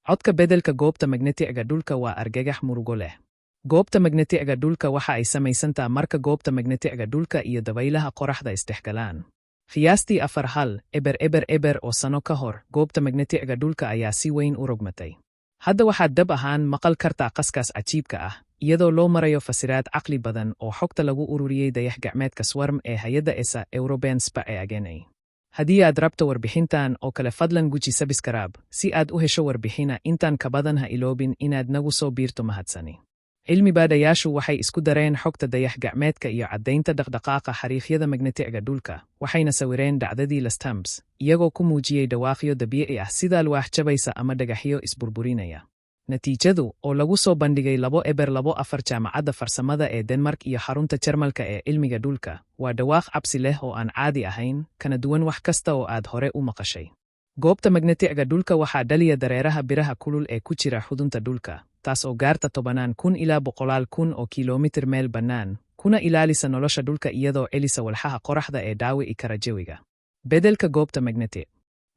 Codka beddelka goobta magnetic-ga dhulka waa argagax murugo leh. Goobta magnetic-ga dhulka waxa ay samaysantaa marka goobta magnetic-ga dhulka iyo dabaylaha qoraxda isdhexgalaan. Qiyaastii 4,000 oo sano ka hor, goobta magnetic-ga dhulka ayaa si weyn u rogmatay. Hadda waxaad dab ahaan maqal kartaa qaskaas cajiibka ah, iyadoo loo marayo fasiraad caqli badan oo xogta lagu ururiyey dayax-gacmeedka SWARM ee hay'adda ESA European Space Agency. Haddii aad rabto warbixintan oo kale, fadlan guji subscribe si aad u hesho warbixina intaan ka badan. Ha iloobin inaad nagu soo biirto. Mahadsani. Cilmi-baadhayaashu waxay isku dareen xogta dayax-gacmeedka iyo caddaynta dhaqdhaqaaqa xariiqyada magnetic-ga dhulka, waxayna sawireen dhacdadii Lastamps, iyagoo ku muujiyey dhawaaqyo dabiici ah sida alwaax jabaysa ama dhagaxyo isburburinaya. Natiijadu, oo lagu soo bandhigay 2024 Jaamacadda Farsamada ee Denmark iyo xarunta Jarmalka ee cilmiga dhulka, waa dhawaaq cabsi leh oo aan caadi ahayn, kana duwan wax kasta oo aad hore u maqashay. Goobta magnetic-ga dhulka waxaa dhaliya dareeraha biraha kulul ee ku jira xudunta dhulka, taas oo gaarta 10,000 ilaa 100,000 oo kiiloomitir meel bannaan, kuna ilaalisa nolosha dhulka iyadoo celisa walxaha qoraxda ee dhaawici kara jawiga. Beddelka goobta magnetic.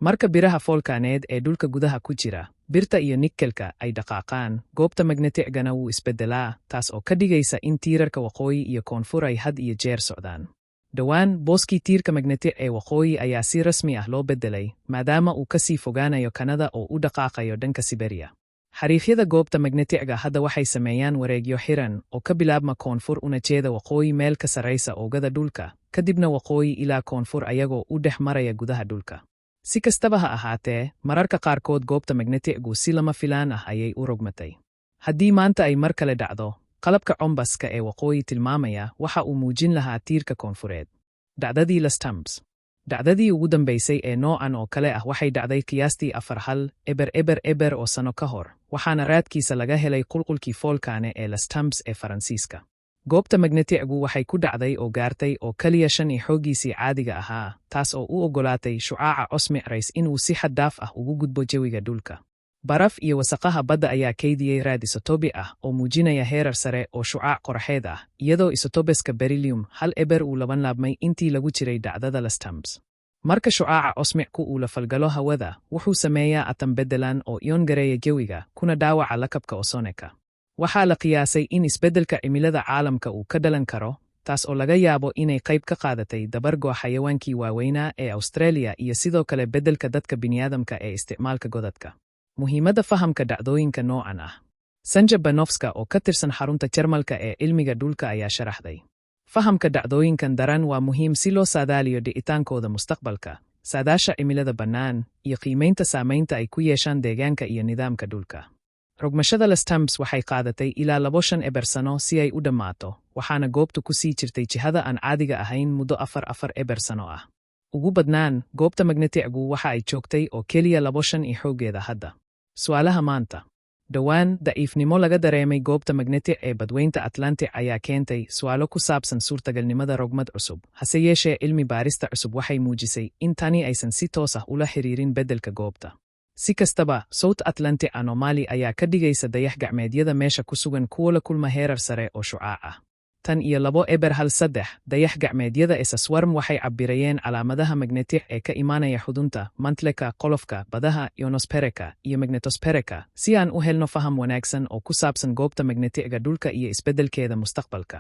Marka biraha foolkaaneed ee dhulka gudaha ku jira, birta iyo nikkelka, ay dhaqaaqaan, goobta magnetic-gana wuu isbeddelaa, taas oo ka dhigaysa in tiirarka waqooyi iyo koonfur ay had iyo jeer socdaan. Dhowaan, booskii tiirka magnetic ee waqooyi ayaa si rasmi ah loo beddelay, maadaama uu ka sii fogaanayo Kanada oo u dhaqaaqayo dhanka Siberia. Xariiqyada goobta magnetic-ga hadda waxay sameeyaan wareegyo xiran oo ka bilaabma koonfur una jeeda waqooyi meel ka sarraysa oogada dhulka, kadibna waqooyi ilaa koonfur ayagoo u dhex maraya gudaha dhulka. Si kastaba ha ahaatee, mararka qaarkood goobta magnetic-gu si lama filaan ah ayay u rogmatay. Haddii maanta ay mar kale dhacdo, qalabka combaska ee waqooyi tilmaamaya waxa uu muujin lahaa tiirka koonfureed. Dhacdadii Lastamps. Dhacdadii ugu dambaysay ee noocan oo kale ah waxay dhacday qiyaastii 4,000 oo sano ka hor, waxaana raadkiisa laga helay qulqulkii foolkaane ee Lastamps ee Faransiiska. Goobta magnetic-gu waxay ku dhacday oo gaartay oo kaliya 5 xooggiisii caadiga ahaa, taas oo u oggolaatay shucaaca cosmic rays inuu si xad dhaaf ah ugu gudbo jawiga dhulka. Baraf iyo wasaqaha badda ayaa kaydiyey raad isotobi ah oo muujinaya heerar sare oo shucaac qoraxeed ah, iyadoo isotobeska beryllium 1 uu laban laabmay intii lagu jiray dhacdada Lastamps. Marka shucaaca cosmic-ku uu la falgalo hawada, wuxuu sameeyaa atam beddelan oo ion gareeya jawiga, kuna dhaawaca lakabka ozoneka. Waxaa la qiyaasay in isbeddelka cimilada caalamka uu ka dhalan karo, taas oo laga yaabo inay qayb ka qaadatay dabar-go' xayawaankii waaweynaa ee Australia iyo sidoo kale beddelka dadka bini'aadamka ee isticmaalka godadka. Muhiimadda fahamka dhacdooyinka noocan ah. Sanja Banowska oo ka tirsan xarunta Jarmalka ee cilmiga dhulka ayaa sharaxday. Fahamka dhacdooyinkan daran waa muhiim si loo saadaaliyo dhicitaankooda mustaqbalka, saadaasha cimilada bannaan, iyo qiimaynta saamaynta ay ku yeeshaan deegaanka iyo nidaamka dhulka. Rogmashada Lastamps waxay qaadatay ilaa 2,000 sano si ay u dhammaato, waxaana goobtu ku sii jirtay jihada aan caadiga ahayn muddo 4,000 sano ah. Ugu badnaan, goobta magnetic-gu waxa ay joogtay oo keliya 2 xooggeeda hadda. Su'aalaha maanta. Dhowaan, daciifnimo laga dareemay goobta magnetic ee badweynta Atlantic ayaa keentay su'aalo ku saabsan suurtagalnimada rogmad cusub. Hase yeeshee, cilmi baarista cusub waxay muujisay in tani aysan si toos ah ula xiriirin beddelka goobta. Si kastaba, South Atlantic anomaly ayaa ka dhigaysa dayax-gacmeedyada meesha ku sugan kuwo la kulma heerar sare oo shucaac ah. Tan iyo 2013, dayax-gacmeedyada ESA SWARM waxay cabbirayeen calaamadaha magnetic ee ka imaanaya xudunta, mantleka, qolofka, badaha, ionospereka, iyo magnetospereka, si aan u helno faham wanaagsan oo ku saabsan goobta magnetic-ga dhulka iyo isbeddelkeeda mustaqbalka.